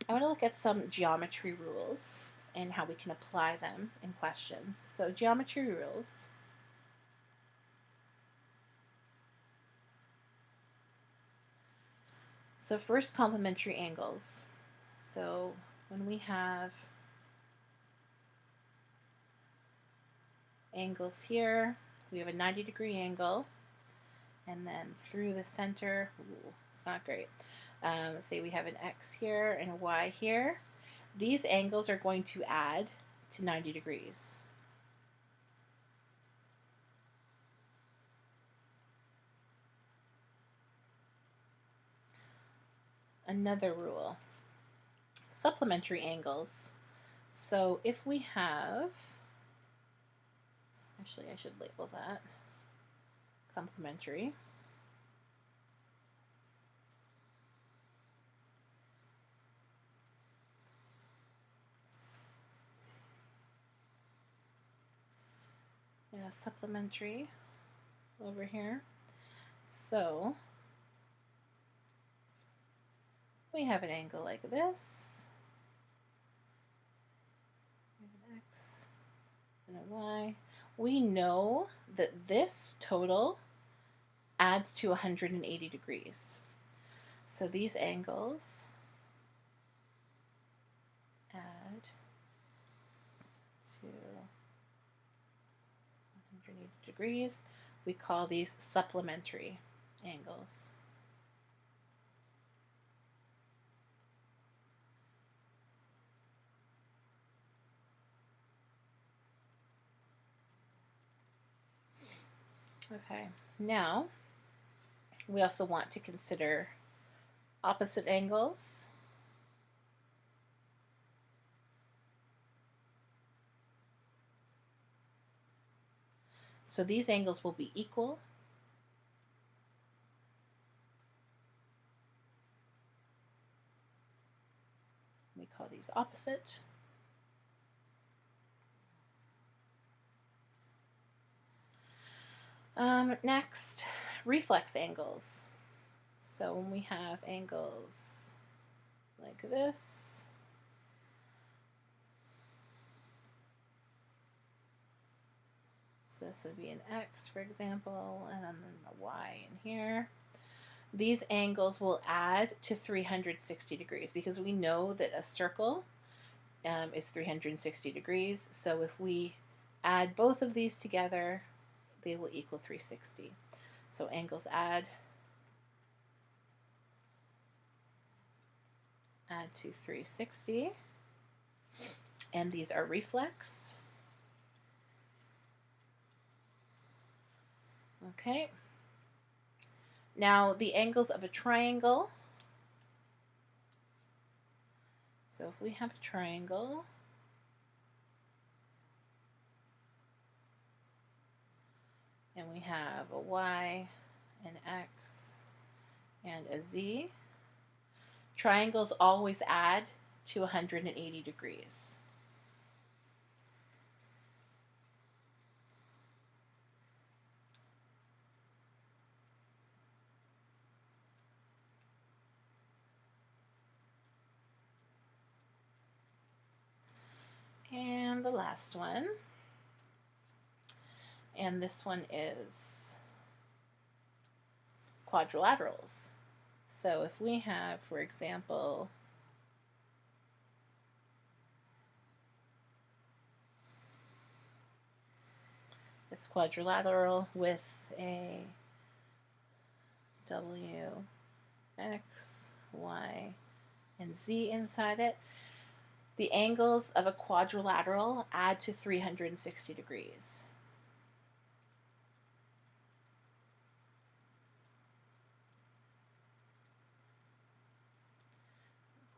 I want to look at some geometry rules and how we can apply them in questions. So geometry rules. So first, complementary angles. So when we have angles here, we have a 90-degree angle, and then through the center, ooh, it's not great. Say we have an X here and a Y here. These angles are going to add to 90 degrees. Another rule, supplementary angles. So if we have, actually I should label that complementary. Yeah, supplementary over here. So we have an angle like this, we have an X and a Y. We know that this total adds to 180 degrees. So these angles add to 180 degrees. We call these supplementary angles. Okay, now we also want to consider opposite angles. So these angles will be equal. We call these opposite. Next, reflex angles. So when we have angles like this, so this would be an X, for example, and then a Y in here. These angles will add to 360 degrees because we know that a circle is 360 degrees. So if we add both of these together, they will equal 360. So angles add to 360. And these are reflex. Okay. Now the angles of a triangle. So if we have a triangle, and we have a Y, an X, and a Z, triangles always add to 180 degrees. And the last one, and this one is quadrilaterals. So if we have, for example, this quadrilateral with a W, X, Y, and Z inside it, the angles of a quadrilateral add to 360 degrees.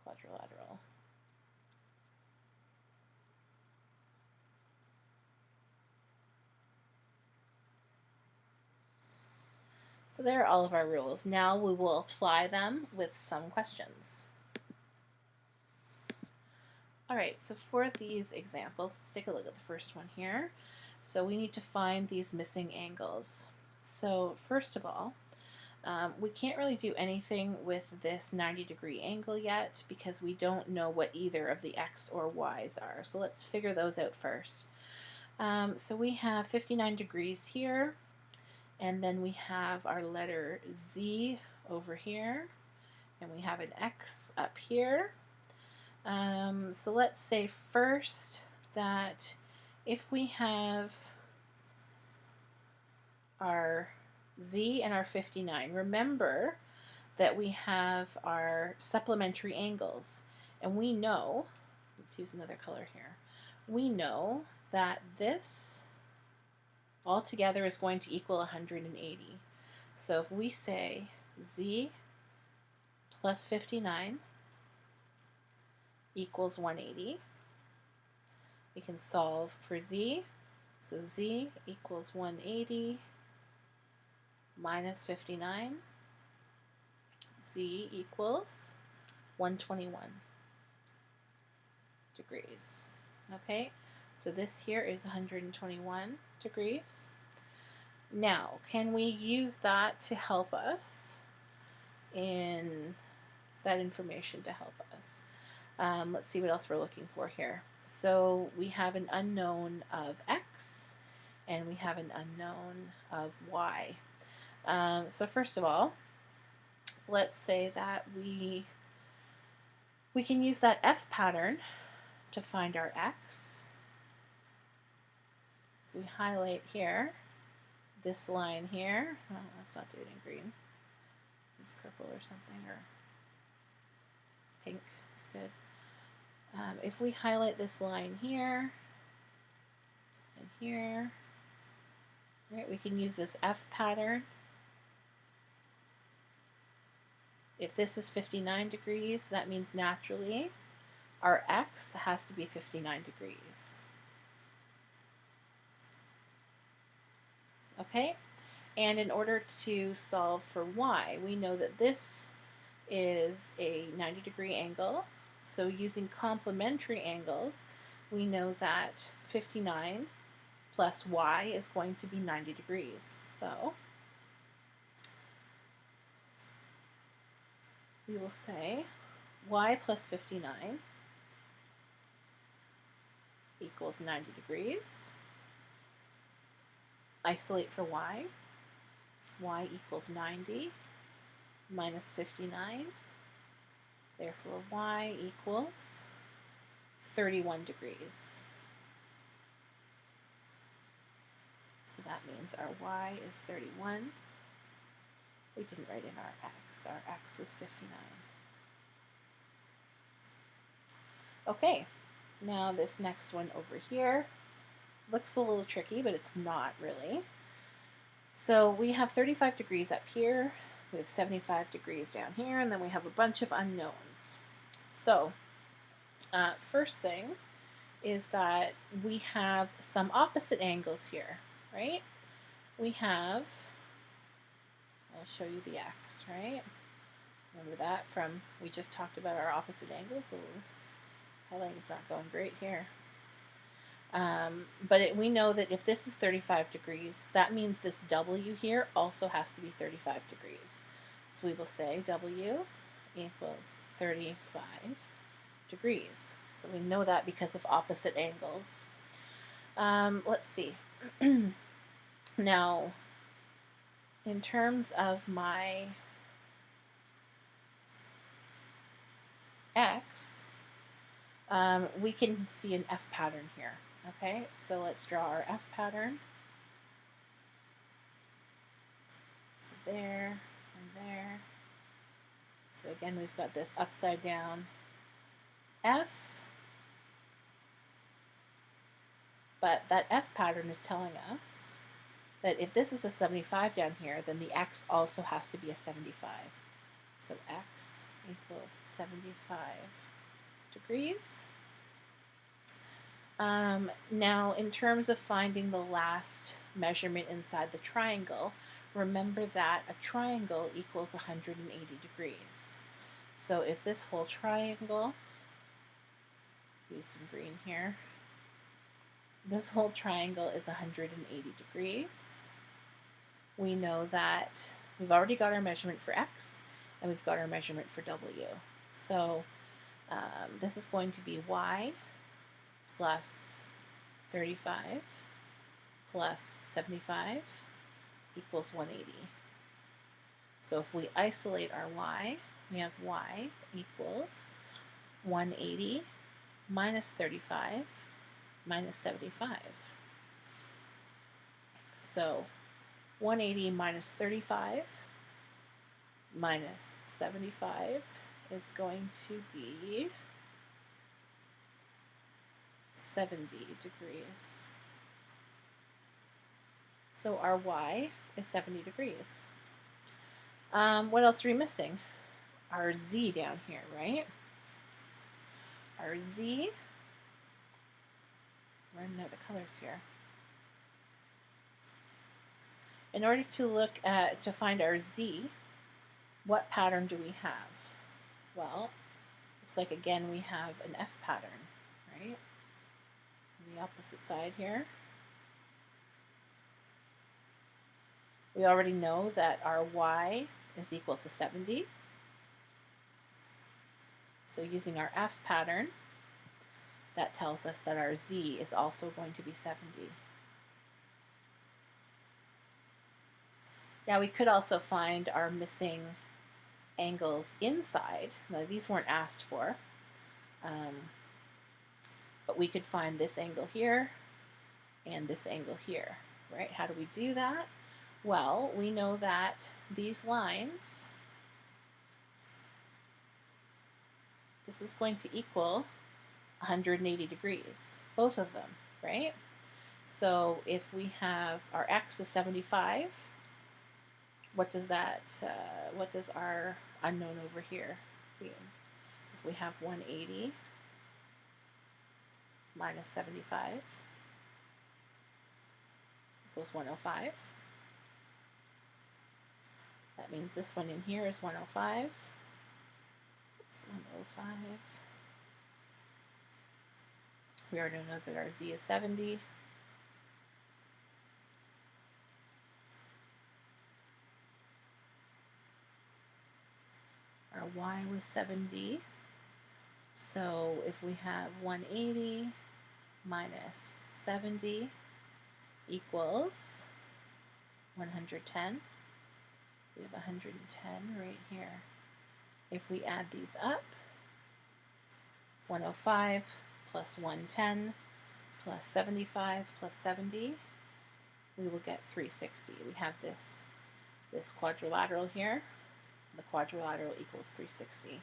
Quadrilateral. So there are all of our rules. Now we will apply them with some questions. All right, so for these examples, let's take a look at the first one here. So we need to find these missing angles. So first of all, We can't really do anything with this 90-degree angle yet because we don't know what either of the x or y's are. So let's figure those out first. So we have 59 degrees here, and then we have our letter Z over here, and we have an X up here. So let's say first that if we have our Z and our 59, remember that we have our supplementary angles, and we know, let's use another color here, we know that this altogether is going to equal 180. So if we say Z plus 59 equals 180, we can solve for Z. So Z equals 180 minus 59. Z equals 121 degrees. Okay, so this here is 121 degrees. Now, can we use that to help us in that information to help us? Let's see what else we're looking for here. So we have an unknown of x, and we have an unknown of y. So first of all, let's say that we can use that F pattern to find our x. If we highlight here, this line here, oh, let's not do it in green. Use purple or something, or pink is good. If we highlight this line here and here, right, we can use this F pattern. If this is 59 degrees, that means naturally our x has to be 59 degrees. Okay, and in order to solve for y, we know that this is a 90-degree angle. So using complementary angles, we know that 59 plus y is going to be 90 degrees. So we will say y plus 59 equals 90 degrees. Isolate for y. Y equals 90 minus 59. Therefore, y equals 31 degrees. So that means our y is 31. We didn't write in our x. Our x was 59. Okay, now this next one over here looks a little tricky, but it's not really. So we have 35 degrees up here. We have 75 degrees down here, and then we have a bunch of unknowns. So first thing is that we have some opposite angles here, right? We have, I'll show you the x, right? Remember that from, we just talked about our opposite angles, so this highlighting is not going great here. But we know that if this is 35 degrees, that means this W here also has to be 35 degrees. So we will say W equals 35 degrees. So we know that because of opposite angles. Let's see. Now, in terms of my X, we can see an F pattern here. Okay, so let's draw our F pattern. So there and there. So again, we've got this upside down F. But that F pattern is telling us that if this is a 75 down here, then the X also has to be a 75. So X equals 75 degrees. Now, in terms of finding the last measurement inside the triangle, remember that a triangle equals 180 degrees. So if this whole triangle, use some green here, this whole triangle is 180 degrees. We know that We've already got our measurement for x, and we've got our measurement for w. So this is going to be y plus 35 plus 75 equals 180. So if we isolate our y, we have y equals 180 minus 35 minus 75. So 180 minus 35 minus 75 is going to be 70 degrees. So our y is 70 degrees. What else are we missing? Our z down here, right? Our z, we're running out of colors here. In order to find our z, what pattern do we have? Well, looks like again we have an F pattern, right? On the opposite side here. We already know that our y is equal to 70. So using our F pattern, that tells us that our z is also going to be 70. Now we could also find our missing angles inside. Now these weren't asked for, but we could find this angle here and this angle here, right? How do we do that? Well, we know that these lines, this is going to equal 180 degrees, both of them, right? So if we have our x is 75, what does our unknown over here be? If we have 180 minus 75 equals 105. That means this one in here is 105. Oops, 105. We already know that our z is 70. Our y was 70. So if we have 180 minus 70 equals 110. We have 110 right here. If we add these up, 105 plus 110 plus 75 plus 70, we will get 360. We have this quadrilateral here. The quadrilateral equals 360.